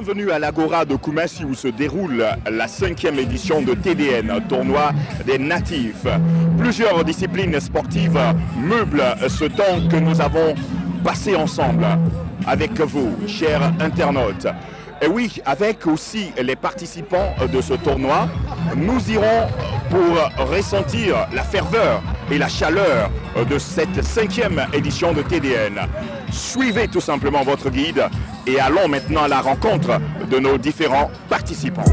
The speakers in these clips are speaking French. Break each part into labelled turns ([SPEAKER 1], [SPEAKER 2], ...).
[SPEAKER 1] Bienvenue à l'Agora de Koumassi où se déroule la 5e édition de TDN, tournoi des natifs. Plusieurs disciplines sportives meublent ce temps que nous avons passé ensemble avec vous, chers internautes. Et oui, avec aussi les participants de ce tournoi, nous irons pour ressentir la ferveur et la chaleur de cette 5e édition de TDN. Suivez tout simplement votre guide et allons maintenant à la rencontre de nos différents participants.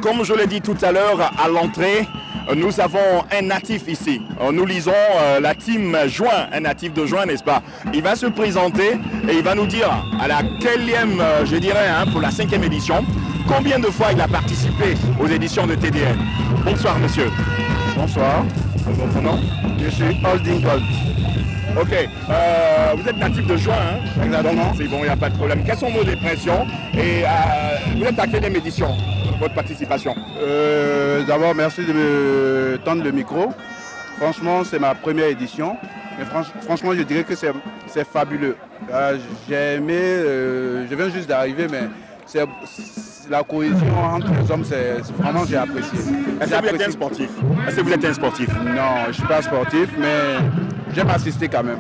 [SPEAKER 1] Comme je l'ai dit tout à l'heure à l'entrée, nous avons un natif ici. Nous lisons la team Juin, un natif de Juin, n'est-ce pas? Il va se présenter et il va nous dire à la quelième, je dirais, pour la 5e édition, combien de fois il a participé aux éditions de TDN. Bonsoir monsieur.
[SPEAKER 2] Bonsoir.
[SPEAKER 1] Votre nom?
[SPEAKER 2] Je suis Holding Gold.
[SPEAKER 1] Ok. Vous êtes natif de Juin, hein?
[SPEAKER 2] Exactement.
[SPEAKER 1] C'est bon, il n'y a pas de problème. Quelles sont vos impressions? Et vous êtes à quelle édition? Votre participation?
[SPEAKER 2] D'abord, merci de me tendre le micro. Franchement, c'est ma première édition. Mais franchement, je dirais que c'est fabuleux. J'ai aimé, je viens juste d'arriver, mais c'est la cohésion entre les hommes, vraiment, j'ai apprécié.
[SPEAKER 1] Est-ce que vous êtes un sportif? Est-ce que vous êtes un sportif?
[SPEAKER 2] Non, je ne suis pas sportif, mais j'aime assister quand même.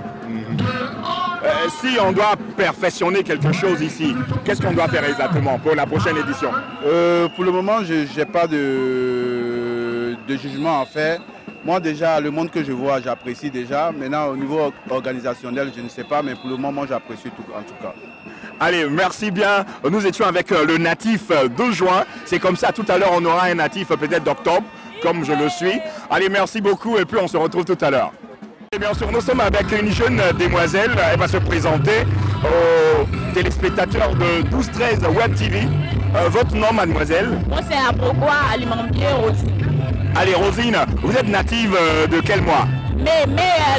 [SPEAKER 1] Si on doit perfectionner quelque chose ici, qu'est-ce qu'on doit faire exactement pour la prochaine édition?
[SPEAKER 2] Pour le moment, je n'ai pas de jugement à faire. Moi déjà, le monde que je vois, j'apprécie déjà. Maintenant, au niveau organisationnel, je ne sais pas, mais pour le moment, j'apprécie tout en tout cas.
[SPEAKER 1] Allez, merci bien. Nous étions avec le natif de Juin. C'est comme ça, tout à l'heure, on aura un natif peut-être d'octobre, comme je le suis. Allez, merci beaucoup et puis on se retrouve tout à l'heure. Et bien sûr, nous sommes avec une jeune demoiselle. Elle va se présenter aux téléspectateurs de 12-13 Web TV. Votre nom, mademoiselle?
[SPEAKER 3] Moi, c'est Aboukwa Alimambier Rosine.
[SPEAKER 1] Allez, Rosine, vous êtes native de quel mois?
[SPEAKER 3] Mais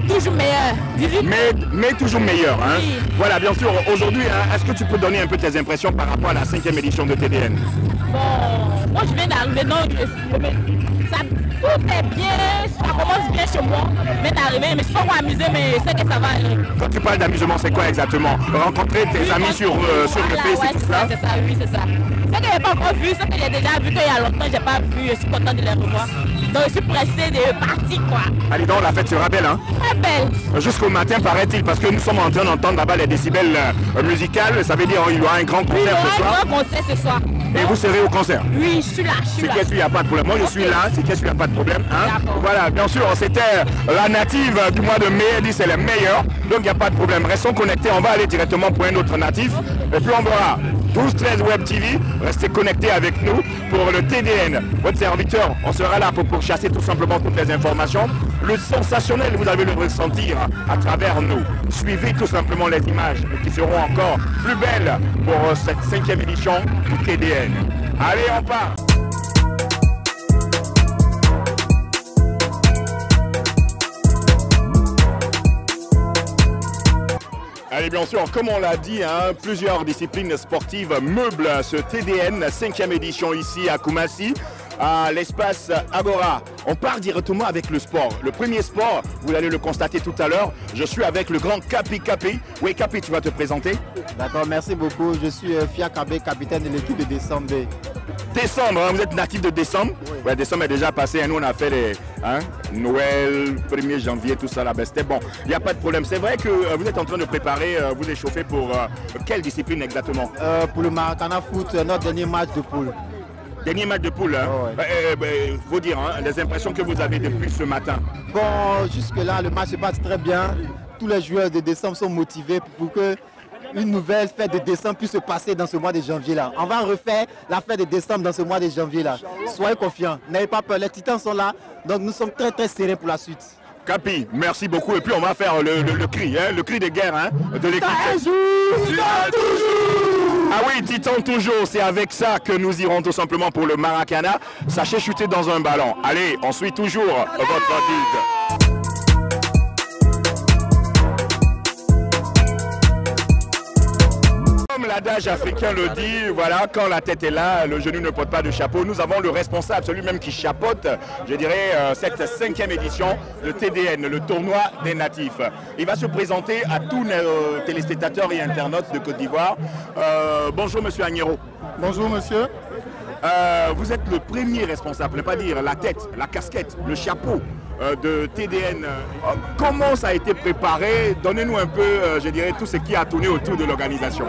[SPEAKER 3] toujours meilleur. 18
[SPEAKER 1] mais toujours meilleur. Hein?
[SPEAKER 3] Oui.
[SPEAKER 1] Voilà, bien sûr. Aujourd'hui, est-ce que tu peux donner un peu tes impressions par rapport à la 5e édition de TDN?
[SPEAKER 3] Bon, moi, je viens d'arriver, donc tout est bien, ça commence bien chez moi. Je viens d'arriver, mais je ne suis pas encore amusé, mais je sais que ça va aller.
[SPEAKER 1] Quand tu parles d'amusement, c'est quoi exactement? Rencontrer tes amis sur le Face,
[SPEAKER 3] ouais,
[SPEAKER 1] c'est ça?
[SPEAKER 3] C'est ça, oui, c'est ça. Ce que je n'ai pas encore vu, ce que j'ai déjà vu qu'il y a longtemps, je n'ai pas vu, je suis content de les revoir. Donc je suis pressée de partir, quoi.
[SPEAKER 1] Allez donc, la fête sera belle, hein?
[SPEAKER 3] Très belle.
[SPEAKER 1] Jusqu'au matin, paraît-il, parce que nous sommes en train d'entendre là-bas les décibels musicales. Ça veut dire qu'il y aura un grand concert
[SPEAKER 3] Oui, il y aura
[SPEAKER 1] ce soir.
[SPEAKER 3] un grand concert ce soir.
[SPEAKER 1] Et vous serez au concert?
[SPEAKER 3] Oui, je suis là, je suis
[SPEAKER 1] C'est
[SPEAKER 3] là.
[SPEAKER 1] qu'est-ce qu'il n'y a pas de problème. Moi, je suis là. C'est qu'est-ce qu'il n'y a pas de problème. Hein? Voilà, bien sûr, c'était la native du mois de mai. Elle dit c'est la meilleure. Donc, il n'y a pas de problème. Restons connectés. On va aller directement pour un autre natif. Et puis, on verra 12-13 Web TV. Restez connectés avec nous pour le TDN. Votre serviteur, on sera là pour chasser tout simplement toutes les informations. Le sensationnel, vous allez le ressentir à travers nous. Suivez tout simplement les images qui seront encore plus belles pour cette 5e édition du TDN. Allez, on part! Allez, bien sûr, comme on l'a dit, hein, plusieurs disciplines sportives meublent ce TDN, 5e édition ici à Koumassi, à l'espace Agora. On part directement avec le sport. Le premier sport, vous allez le constater tout à l'heure, je suis avec le grand Capi Capi. Oui, Capi, tu vas te présenter?
[SPEAKER 4] D'accord, merci beaucoup. Je suis Fia Kabé, capitaine de l'équipe de Décembre B.
[SPEAKER 1] Décembre, hein, vous êtes natif de décembre? Oui. Ouais, décembre est déjà passé, hein, nous on a fait les Noël, 1er janvier, tout ça là, ben, c'était bon. Il n'y a pas de problème. C'est vrai que vous êtes en train de préparer, vous échauffer pour quelle discipline exactement?
[SPEAKER 4] Pour le Maracana Foot, notre dernier match de poule.
[SPEAKER 1] Dernier match de poule, hein?
[SPEAKER 4] Oh, ouais.
[SPEAKER 1] Faut dire, hein, les impressions que vous avez depuis ce matin.
[SPEAKER 4] Bon, jusque-là, le match se passe très bien. Tous les joueurs de décembre sont motivés pour que une nouvelle fête de décembre puisse se passer dans ce mois de janvier-là. On va refaire la fête de décembre dans ce mois de janvier-là. Soyez confiants, n'ayez pas peur, les titans sont là, donc nous sommes très très sereins pour la suite.
[SPEAKER 1] Capi, merci beaucoup. Et puis on va faire le cri, hein, le cri de guerre, hein, de l'équipe.
[SPEAKER 4] Titan toujours!
[SPEAKER 1] Ah oui, Titan toujours, c'est avec ça que nous irons tout simplement pour le Maracana. Sachez chuter dans un ballon. Allez, on suit toujours votre guide. comme l'adage africain le dit, voilà, quand la tête est là, le genou ne porte pas de chapeau. Nous avons le responsable, celui même qui chapeaute, je dirais, cette 5e édition de TDN, le tournoi des natifs. Il va se présenter à tous nos téléspectateurs et internautes de Côte d'Ivoire. Bonjour Monsieur Agnero.
[SPEAKER 5] Bonjour Monsieur.
[SPEAKER 1] Vous êtes le premier responsable, ne pas dire la tête, la casquette, le chapeau de TDN. Comment ça a été préparé? Donnez-nous un peu, je dirais, tout ce qui a tourné autour de l'organisation.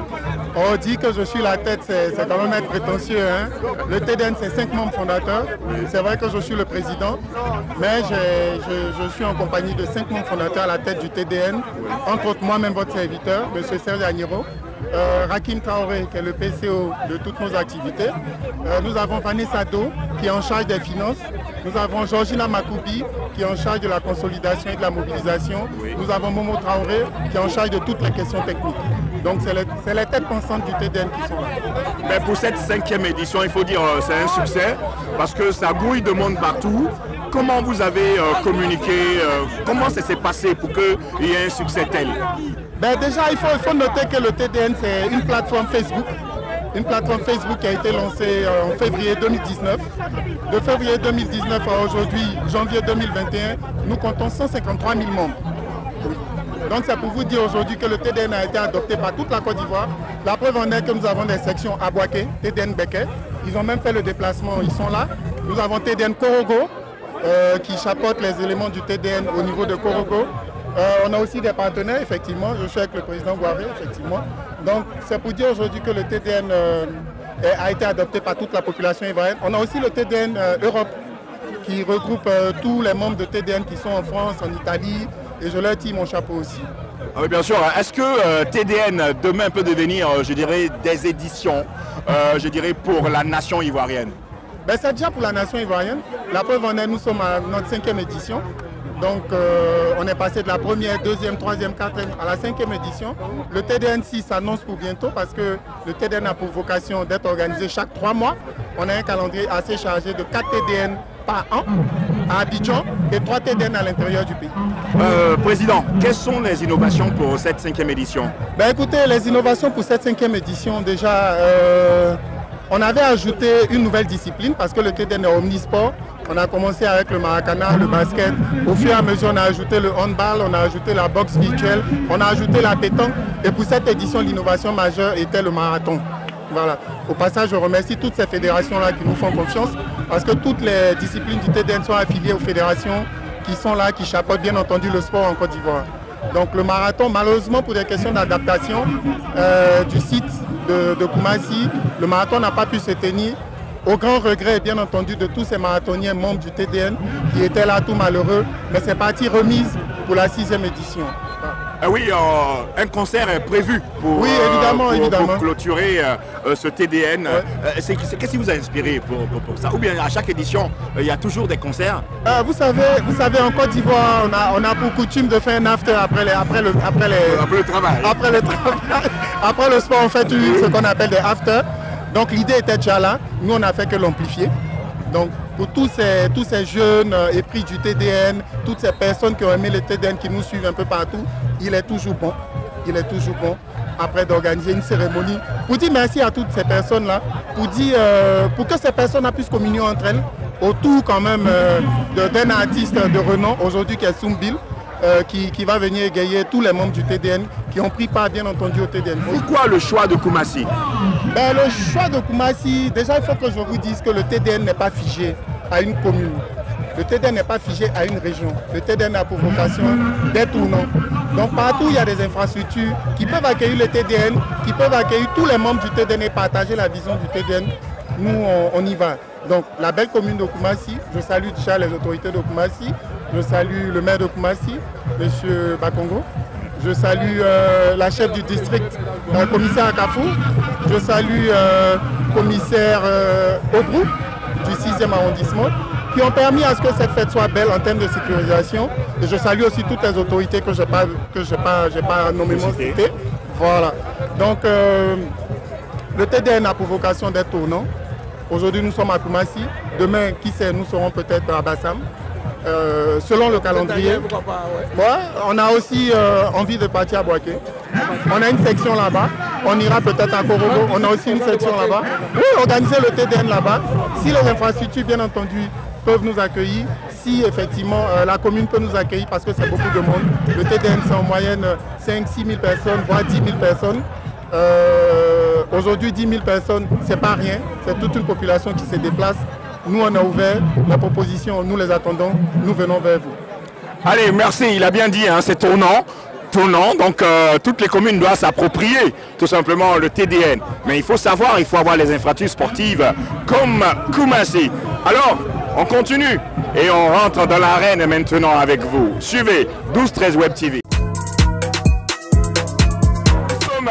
[SPEAKER 5] On dit que je suis la tête, c'est quand même être prétentieux. Hein? Le TDN, c'est 5 membres fondateurs. C'est vrai que je suis le président, mais je suis en compagnie de 5 membres fondateurs à la tête du TDN. Entre autres, moi-même, votre serviteur, M. Serge Agnero. Rakim Traoré, qui est le PCO de toutes nos activités. Nous avons Vanessa Do, qui est en charge des finances. Nous avons Georgina Makoubi, qui est en charge de la consolidation et de la mobilisation. Nous avons Momo Traoré, qui est en charge de toutes les questions techniques. Donc c'est les têtes pensantes du TDN qui sont là.
[SPEAKER 1] Mais pour cette 5e édition, il faut dire c'est un succès, parce que ça grouille de monde partout. Comment vous avez communiqué, comment ça s'est passé pour qu'il y ait un succès tel?
[SPEAKER 5] Ben déjà, il faut noter que le TDN, c'est une plateforme Facebook. Une plateforme Facebook qui a été lancée en février 2019. De février 2019 à aujourd'hui, janvier 2021, nous comptons 153 000 membres. Oui. Donc c'est pour vous dire aujourd'hui que le TDN a été adopté par toute la Côte d'Ivoire. La preuve en est que nous avons des sections à Boaké, TDN Beke. Ils ont même fait le déplacement, ils sont là. Nous avons TDN Korogo, qui chapeaute les éléments du TDN au niveau de Korogo. On a aussi des partenaires, effectivement. Je suis avec le président Guaré, effectivement. Donc, c'est pour dire aujourd'hui que le TDN a été adopté par toute la population ivoirienne. On a aussi le TDN Europe, qui regroupe tous les membres de TDN qui sont en France, en Italie. Et je leur tire mon chapeau aussi.
[SPEAKER 1] Ah oui, bien sûr. Est-ce que TDN demain peut devenir, je dirais, des éditions, je dirais, pour la nation ivoirienne?
[SPEAKER 5] Ben, c'est déjà pour la nation ivoirienne. La preuve en est, nous sommes à notre 5e édition. Donc on est passé de la première, deuxième, troisième, quatrième à la 5e édition. Le TDN 6 s'annonce pour bientôt parce que le TDN a pour vocation d'être organisé chaque 3 mois. On a un calendrier assez chargé de 4 TDN par an à Abidjan et 3 TDN à l'intérieur du pays.
[SPEAKER 1] Président, quelles sont les innovations pour cette 5e édition?
[SPEAKER 5] Ben, écoutez, les innovations pour cette 5e édition, déjà, on avait ajouté une nouvelle discipline parce que le TDN est omnisport. On a commencé avec le maracana, le basket. Au fur et à mesure, on a ajouté le handball, on a ajouté la boxe virtuelle, on a ajouté la pétanque. Et pour cette édition, l'innovation majeure était le marathon. Voilà. Au passage, je remercie toutes ces fédérations-là qui nous font confiance parce que toutes les disciplines du TDN sont affiliées aux fédérations qui sont là, qui chapeautent bien entendu le sport en Côte d'Ivoire. Donc le marathon, malheureusement pour des questions d'adaptation du site de Koumassi, le marathon n'a pas pu se tenir. Au grand regret, bien entendu, de tous ces marathoniens membres du TDN qui étaient là tout malheureux, mais c'est parti remise pour la 6e édition.
[SPEAKER 1] Ah oui, un concert est prévu pour, pour clôturer ce TDN. Ouais. Qu'est-ce qui vous a inspiré pour ça? Ou bien à chaque édition, il y a toujours des concerts?
[SPEAKER 5] Vous savez, en Côte d'Ivoire, on a pour coutume de faire un after après le travail. Après le sport, on fait ce qu'on appelle des afters. Donc l'idée était déjà là, nous on n'a fait que l'amplifier. Donc pour tous ces jeunes épris du TDN, toutes ces personnes qui ont aimé le TDN, qui nous suivent un peu partout, il est toujours bon, après d'organiser une cérémonie, pour dire merci à toutes ces personnes-là, pour que ces personnes puissent communier entre elles, autour quand même d'un artiste de renom, aujourd'hui qui est Soumbil, qui va venir égayer tous les membres du TDN qui ont pris part bien entendu au TDN.
[SPEAKER 1] Pourquoi le choix de Koumassi?
[SPEAKER 5] Ben, le choix de Koumassi, déjà il faut que je vous dise que le TDN n'est pas figé à une commune. Le TDN n'est pas figé à une région. Le TDN a pour vocation d'être tournant. Donc partout il y a des infrastructures qui peuvent accueillir le TDN, qui peuvent accueillir tous les membres du TDN et partager la vision du TDN. Nous on y va. Donc la belle commune de Koumassi, je salue déjà les autorités de Koumassi, je salue le maire de Koumassi, M. Bakongo. Je salue la chef du district, commissaire Akafou. Je salue le commissaire Obrou du 6e arrondissement qui ont permis à ce que cette fête soit belle en termes de sécurisation. Et je salue aussi toutes les autorités que je n'ai pas nommément citées. Voilà. Donc le TDN a pour vocation d'être tournant. Aujourd'hui nous sommes à Koumassi. Demain, qui sait, nous serons peut-être à Bassam. selon le calendrier. Ouais, on a aussi envie de partir à Boaké. On a une section là-bas. On ira peut-être à Korogo. On a aussi une section là-bas. Oui, organiser le TDN là-bas. Si les infrastructures, bien entendu, peuvent nous accueillir, si effectivement la commune peut nous accueillir parce que c'est beaucoup de monde. Le TDN, c'est en moyenne 5-6 000 personnes, voire 10 000 personnes. Aujourd'hui, 10 000 personnes, c'est pas rien. C'est toute une population qui se déplace. Nous, on a ouvert la proposition, nous les attendons, nous venons vers vous.
[SPEAKER 1] Allez, merci, il a bien dit, hein, c'est tournant. Donc toutes les communes doivent s'approprier tout simplement le TDN. Mais il faut savoir, il faut avoir les infrastructures sportives comme Koumassi. Alors, on continue et on rentre dans l'arène maintenant avec vous. Suivez 12-13 Web TV.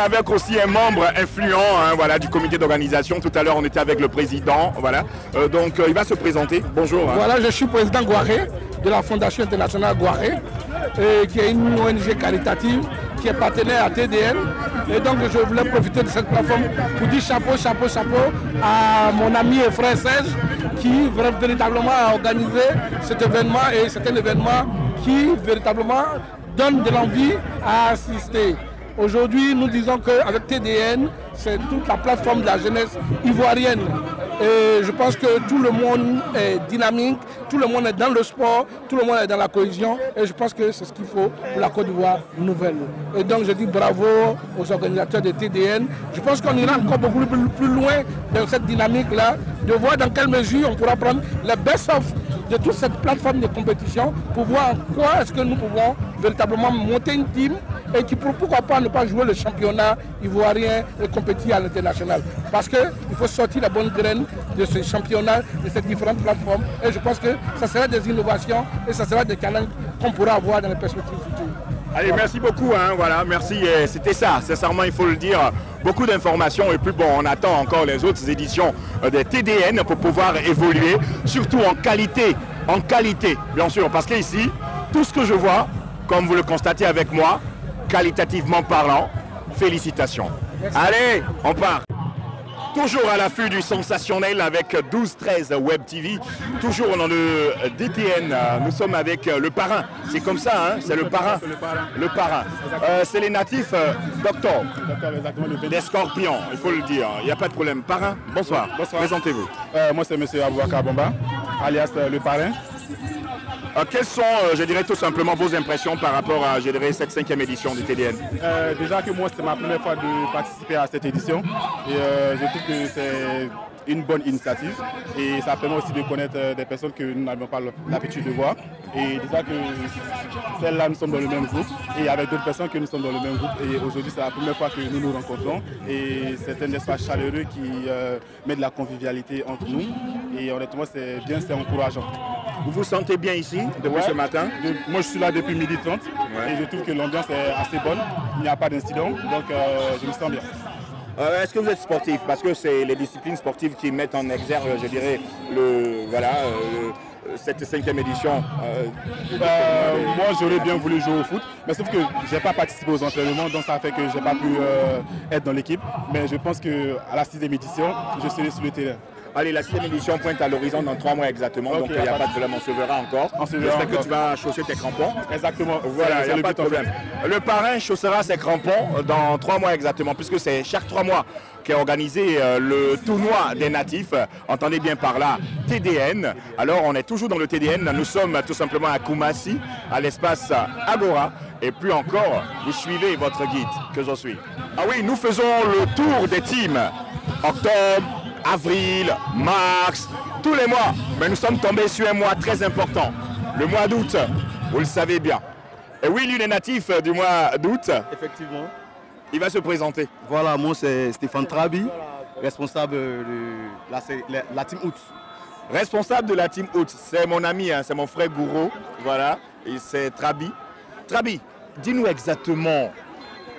[SPEAKER 1] Avec aussi un membre influent voilà, du comité d'organisation. Tout à l'heure, on était avec le président. Voilà. Donc, il va se présenter. Bonjour.
[SPEAKER 6] Voilà, je suis président Guaré de la Fondation internationale Guaré, qui est une ONG caritative qui est partenaire à TDN. Et donc, je voulais profiter de cette plateforme pour dire chapeau à mon ami et frère Serge qui véritablement a organisé cet événement. Et c'est un événement qui véritablement donne de l'envie à assister. Aujourd'hui, nous disons qu'avec TDN, c'est toute la plateforme de la jeunesse ivoirienne. Et je pense que tout le monde est dynamique, tout le monde est dans le sport, tout le monde est dans la cohésion. Et je pense que c'est ce qu'il faut pour la Côte d'Ivoire nouvelle. Et donc je dis bravo aux organisateurs de TDN. Je pense qu'on ira encore beaucoup plus loin dans cette dynamique-là, de voir dans quelle mesure on pourra prendre les best-of de toute cette plateforme de compétition pour voir en quoi est-ce que nous pouvons véritablement monter une team et qui pourquoi pas ne pas jouer le championnat ivoirien et compétir à l'international. Parce qu'il faut sortir la bonne graine de ce championnat, de ces différentes plateformes. Et je pense que ça sera des innovations et ça sera des challenges qu'on pourra avoir dans les perspectives futures.
[SPEAKER 1] Allez, merci beaucoup, hein, voilà, merci, c'était ça, sincèrement il faut le dire, beaucoup d'informations et puis bon, on attend encore les autres éditions des TDN pour pouvoir évoluer, surtout en qualité, bien sûr, parce qu'ici, tout ce que je vois, comme vous le constatez avec moi, qualitativement parlant, félicitations. Merci. Allez, on part. Toujours à l'affût du sensationnel avec 12-13 Web TV, toujours dans le DTN, nous sommes avec le parrain, c'est comme ça, hein, c'est le parrain. Le parrain. C'est les natifs d'octobre, des scorpions, il faut le dire, il n'y a pas de problème. Parrain, bonsoir, présentez-vous.
[SPEAKER 2] Moi c'est M. Aboubakar Bomba, alias le parrain.
[SPEAKER 1] Quelles sont, je dirais tout simplement, vos impressions par rapport à, je dirais, cette 5e édition du TDN?
[SPEAKER 2] Déjà que moi, c'est ma première fois de participer à cette édition et je trouve que c'est une bonne initiative et ça permet aussi de connaître des personnes que nous n'avions pas l'habitude de voir. Et déjà que celles-là, nous sommes dans le même groupe et avec d'autres personnes que nous sommes dans le même groupe. Et aujourd'hui, c'est la première fois que nous nous rencontrons et c'est un espace chaleureux qui met de la convivialité entre nous. Et honnêtement, c'est bien, c'est encourageant.
[SPEAKER 1] Vous vous sentez bien ici depuis ce matin?
[SPEAKER 2] Moi, je suis là depuis 12h30 et je trouve que l'ambiance est assez bonne. Il n'y a pas d'incident, donc je me sens bien.
[SPEAKER 1] Est-ce que vous êtes sportif? Parce que c'est les disciplines sportives qui mettent en exergue, je dirais, cette 5e édition.
[SPEAKER 2] Moi, j'aurais bien voulu jouer au foot, mais sauf que je n'ai pas participé aux entraînements, donc ça fait que je n'ai pas pu être dans l'équipe. Mais je pense qu'à la 6e édition, je serai sur le terrain.
[SPEAKER 1] Allez, la 6e édition pointe à l'horizon dans 3 mois exactement, donc il n'y a pas de problème, on se verra encore. J'espère que tu vas chausser tes crampons.
[SPEAKER 2] Exactement,
[SPEAKER 1] voilà, il n'y a pas de problème. Le parrain chaussera ses crampons dans 3 mois exactement, puisque c'est chaque 3 mois qu'est organisé le tournoi des natifs, entendez bien par là, TDN. Alors on est toujours dans le TDN, nous sommes tout simplement à Koumassi, à l'espace Agora, et puis encore, vous suivez votre guide, que je suis. Ah oui, nous faisons le tour des teams, octobre, avril, mars, tous les mois. Mais nous sommes tombés sur un mois très important, le mois d'août, vous le savez bien. Et oui, lui, les natifs du mois d'août,
[SPEAKER 7] effectivement,
[SPEAKER 1] il va se présenter.
[SPEAKER 7] Voilà, moi c'est Stéphane Trabi, responsable de la team août.
[SPEAKER 1] Responsable de la team août, c'est mon ami, hein, c'est mon frère Gouro, voilà, et c'est Trabi. Trabi, dis-nous exactement,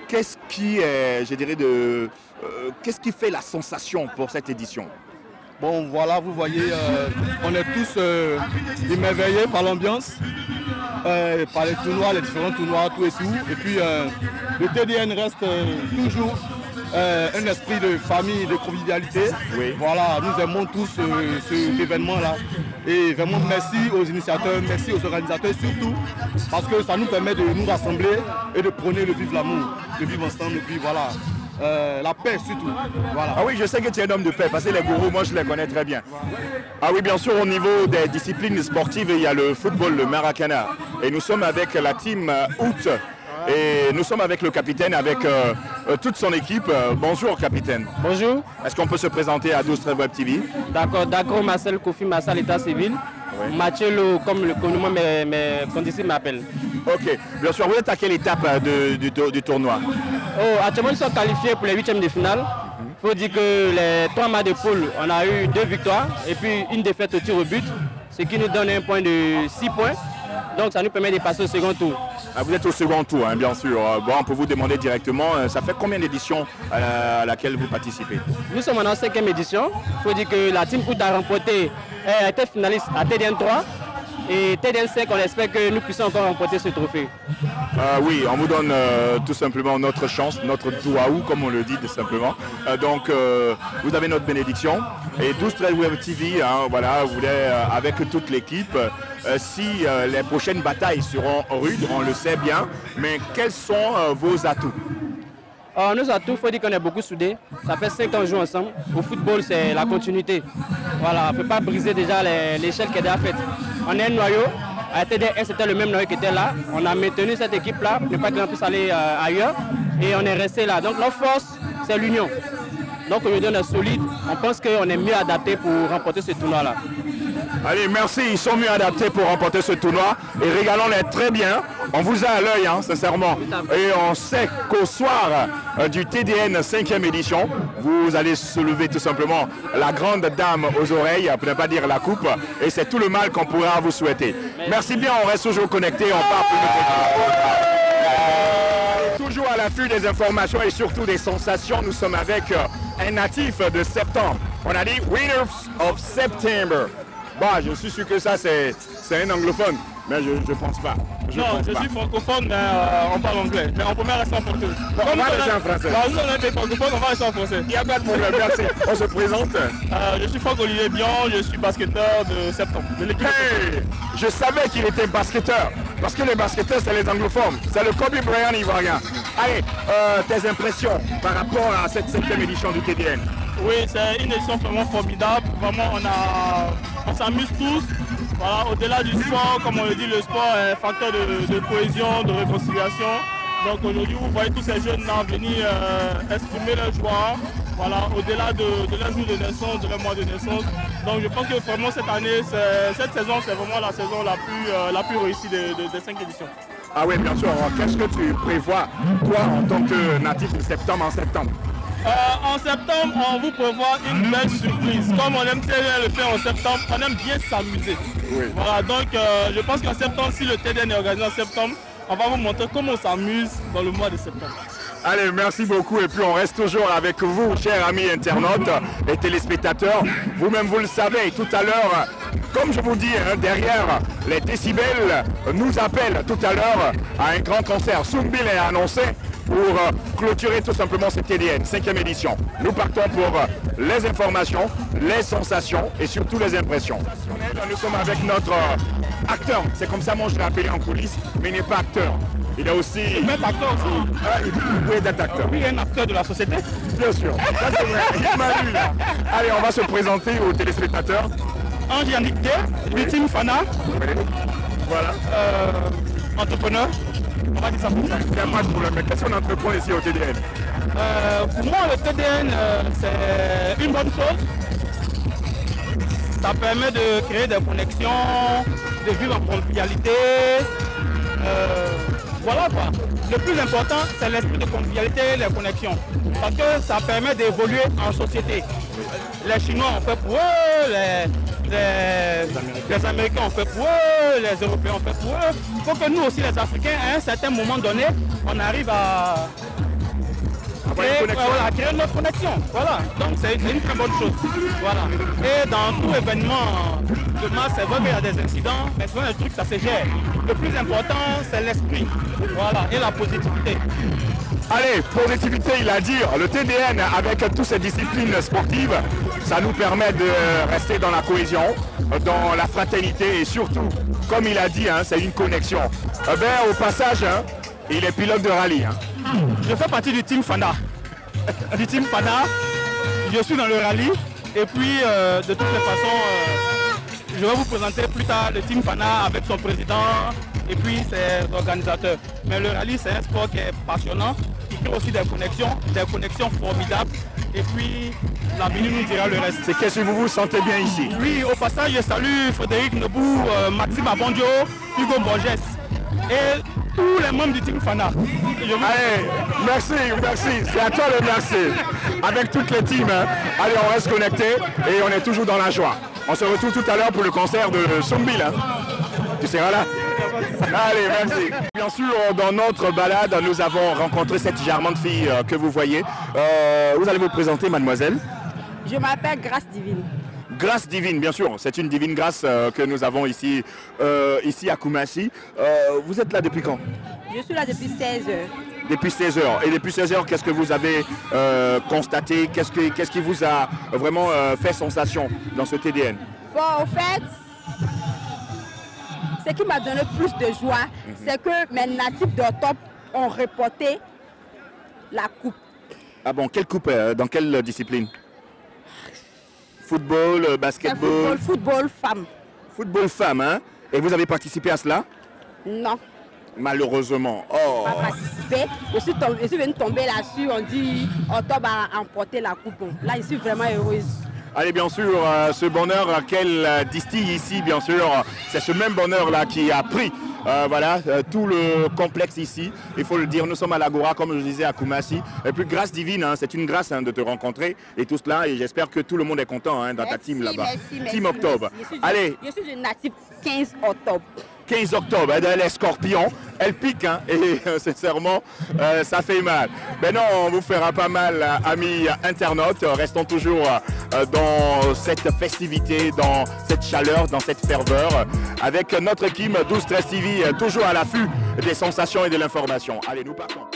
[SPEAKER 1] qu'est-ce qui est, je dirais, qu'est-ce qui fait la sensation pour cette édition?
[SPEAKER 7] Bon, voilà, vous voyez, on est tous émerveillés par l'ambiance, par les tournois, les différents tournois, tout et tout. Et puis, le TDN reste toujours un esprit de famille, de convivialité.
[SPEAKER 1] Oui.
[SPEAKER 7] Voilà, nous aimons tous cet événement-là. Et vraiment merci aux initiateurs, merci aux organisateurs surtout, parce que ça nous permet de nous rassembler et de prôner le vivre l'amour, de vivre ensemble, et puis voilà. La paix surtout. Voilà.
[SPEAKER 1] Ah oui, je sais que tu es un homme de paix, parce que les gourous, moi je les connais très bien. Ah oui, bien sûr, au niveau des disciplines sportives, il y a le football, le Maracana. Et nous sommes avec la team Août. Et nous sommes avec le capitaine, avec toute son équipe. Bonjour capitaine.
[SPEAKER 8] Bonjour.
[SPEAKER 1] Est-ce qu'on peut se présenter à 12 Web TV?
[SPEAKER 8] D'accord, Marcel Kofi Massal, état civil. Oui. Mathieu, comme le communément mes condisciples m'appellent.
[SPEAKER 1] Ok. Bien sûr, vous êtes à quelle étape du tournoi?
[SPEAKER 8] Actuellement, nous sommes qualifiés pour les 8e de finale. Il faut dire que les 3 matchs de poule, on a eu 2 victoires et puis une défaite au tir au but, ce qui nous donne un point de 6 points. Donc ça nous permet de passer au second tour.
[SPEAKER 1] Ah, vous êtes au second tour, hein, bien sûr. Bon, on peut vous demander directement, ça fait combien d'éditions à laquelle vous participez?
[SPEAKER 8] Nous sommes en 5e édition. Il faut dire que la team Août a remporté, a été finaliste à TDN 3. Et TDN 5, on espère que nous puissions encore remporter ce trophée.
[SPEAKER 1] Oui, on vous donne tout simplement notre chance, notre douaou, comme on le dit tout simplement. Donc, vous avez notre bénédiction. Et 12-13 Web TV, hein, voilà, vous voulez, avec toute l'équipe, si les prochaines batailles seront rudes, on le sait bien, mais quels sont vos atouts?
[SPEAKER 8] Nos atouts, il faut dire qu'on est beaucoup soudés. Ça fait 5 ans qu'on joue ensemble. Au football, c'est la continuité. Voilà, on ne peut pas briser déjà l'échelle qui est déjà faite. On est un noyau. À TD1, c'était le même noyau qui était là. On a maintenu cette équipe-là pour ne pas qu'on puisse aller ailleurs. Et on est resté là. Donc notre force, c'est l'union. Donc aujourd'hui, on est solide. On pense qu'on est mieux adapté pour remporter ce tournoi-là.
[SPEAKER 1] Allez, merci. Ils sont mieux adaptés pour remporter ce tournoi. Et régalons-les très bien. On vous a à l'œil, hein, sincèrement. Et on sait qu'au soir du TDN 5e édition, vous allez soulever tout simplement la grande dame aux oreilles, pour ne pas dire la coupe. Et c'est tout le mal qu'on pourra vous souhaiter. Merci bien, on reste toujours connectés. On part plus toujours à l'affût des informations et surtout des sensations. Nous sommes avec un natif de septembre. On a dit Winners of September. Bah, je suis sûr que ça, c'est un anglophone. Mais je ne pense pas.
[SPEAKER 9] Je suis francophone, mais on parle anglais. Mais on peut même rester en français.
[SPEAKER 1] Bon, on va rester en français.
[SPEAKER 9] Nous, on est des francophones, on va rester en français.
[SPEAKER 1] Il n'y a pas de problème, merci. On se présente.
[SPEAKER 9] Je suis Franck-Olivier Bion, je suis basketteur de septembre.
[SPEAKER 1] Hey, je savais qu'il était basketteur. Parce que les basketteurs, c'est les anglophones. C'est le Kobe Bryant ivoirien. Allez, tes impressions par rapport à cette 5e édition du TDN?
[SPEAKER 9] Oui, c'est une édition vraiment formidable. Vraiment, on s'amuse tous. Voilà, au-delà du sport, comme on le dit, le sport est un facteur de cohésion, de réconciliation. Donc aujourd'hui, vous voyez tous ces jeunes-là venir exprimer leur joie, voilà, au-delà de leur jour de naissance, de leur mois de naissance. Donc je pense que vraiment cette année, cette saison, c'est vraiment la saison la plus réussie des 5 éditions.
[SPEAKER 1] Ah oui, bien sûr. Qu'est-ce que tu prévois, toi, en tant que natif de septembre, en septembre?
[SPEAKER 9] En septembre, on vous prévoit une belle surprise. Comme on aime très bien le faire en septembre, on aime bien s'amuser. Oui. Voilà, donc je pense qu'en septembre, si le TDN est organisé en septembre, on va vous montrer comment on s'amuse dans le mois de septembre.
[SPEAKER 1] Allez, merci beaucoup. Et puis on reste toujours avec vous, chers amis internautes et téléspectateurs. Vous-même, vous le savez, tout à l'heure, comme je vous dis, hein, derrière les décibels nous appellent tout à l'heure à un grand concert. Soumbil est annoncé pour clôturer tout simplement cette TDN 5e édition. Nous partons pour les informations, les sensations et surtout les impressions. Nous sommes avec notre acteur, c'est comme ça moi je l'ai appelé en coulisses, mais il n'est pas acteur. Il est aussi...
[SPEAKER 9] Il est acteur aussi.
[SPEAKER 1] Il peut être acteur.
[SPEAKER 9] Oui, il est un acteur de la société.
[SPEAKER 1] Bien sûr, ça c'est vrai, il m'a lu là. Allez, on va se présenter aux téléspectateurs.
[SPEAKER 9] Ange-Yannick D, Victime Fana.
[SPEAKER 1] Oui. Voilà.
[SPEAKER 9] Entrepreneur. On va dire ça pour ça.
[SPEAKER 1] Il n'y a pas de problème, mais qu'est-ce qu'on entreprend ici au TDN?
[SPEAKER 9] Pour moi, le TDN, c'est une bonne chose. Ça permet de créer des connexions, de vivre en convivialité. Voilà quoi. Le plus important, c'est l'esprit de convivialité, les connexions. Parce que ça permet d'évoluer en société. Les Chinois ont fait pour eux, les Américains ont fait pour eux, les Européens ont fait pour eux. Il faut que nous aussi, les Africains, à un certain moment donné, on arrive à créer notre connexion. Voilà. Donc c'est une très bonne chose. Voilà. Et dans tout événement de masse, c'est vrai qu'il y a des incidents, mais souvent les trucs, ça se gère. Le plus important, c'est l'esprit. Voilà. Et la positivité.
[SPEAKER 1] Allez, positivité, il a dit, le TDN avec toutes ces disciplines sportives, Ça nous permet de rester dans la cohésion, dans la fraternité et surtout, comme il a dit, hein, c'est une connexion. Au passage, hein, il est pilote de rallye. Hein.
[SPEAKER 9] Je fais partie du team Fana. Du team Fana, je suis dans le rallye et puis de toutes les façons, je vais vous présenter plus tard le team Fana avec son président et puis ses organisateurs. Mais le rallye, c'est un sport qui est passionnant, qui crée aussi des connexions formidables. Et puis, l'avenir nous dira le reste.
[SPEAKER 1] C'est qu'est-ce que vous vous sentez bien ici?
[SPEAKER 9] Oui, au passage, je salue Frédéric Nebou, Maxime Abondio, Hugo Borges et tous les membres du team Fana.
[SPEAKER 1] Allez, merci, c'est à toi le merci. Avec toutes les teams, hein. Allez, on reste connectés et on est toujours dans la joie. On se retrouve tout à l'heure pour le concert de Sombil. Hein. Tu seras là? Allez, merci. Bien sûr, dans notre balade, nous avons rencontré cette charmante fille que vous voyez. Vous allez vous présenter, mademoiselle?
[SPEAKER 10] Je m'appelle Grâce Divine.
[SPEAKER 1] Grâce Divine, bien sûr. C'est une divine grâce que nous avons ici, ici à Koumassi. Vous êtes là depuis quand?
[SPEAKER 10] Je suis là depuis 16 heures.
[SPEAKER 1] Depuis 16 heures. Et depuis 16 heures, qu'est-ce que vous avez constaté? Qu'est-ce qui vous a vraiment fait sensation dans ce TDN?
[SPEAKER 10] Bon, au fait, ce qui m'a donné plus de joie, c'est que mes natifs d'Otop ont reporté la coupe.
[SPEAKER 1] Ah bon, quelle coupe? Dans quelle discipline? Football, basketball?
[SPEAKER 10] Football femme.
[SPEAKER 1] Football femme, hein? Et vous avez participé à cela?
[SPEAKER 10] Non.
[SPEAKER 1] Malheureusement. Oh.
[SPEAKER 10] Pas participé. Je suis venue tomber là-dessus, on dit Otop a emporté la coupe. Bon, là, je suis vraiment heureuse.
[SPEAKER 1] Allez, bien sûr, ce bonheur qu'elle distille ici, bien sûr, c'est ce même bonheur-là qui a pris tout le complexe ici. Il faut le dire, nous sommes à l'Agora, comme je disais, à Koumassi. Et puis, grâce divine, hein, c'est une grâce de te rencontrer et tout cela. Et j'espère que tout le monde est content dans ta team là-bas. Team Octobre. Allez.
[SPEAKER 10] Je suis une native 15 octobre.
[SPEAKER 1] 15 octobre, elle est scorpion, elle pique, hein, et sincèrement, ça fait mal. Mais non, on vous fera pas mal, amis internautes. Restons toujours dans cette festivité, dans cette chaleur, dans cette ferveur, avec notre équipe 12-13 TV, toujours à l'affût des sensations et de l'information. Allez, nous partons.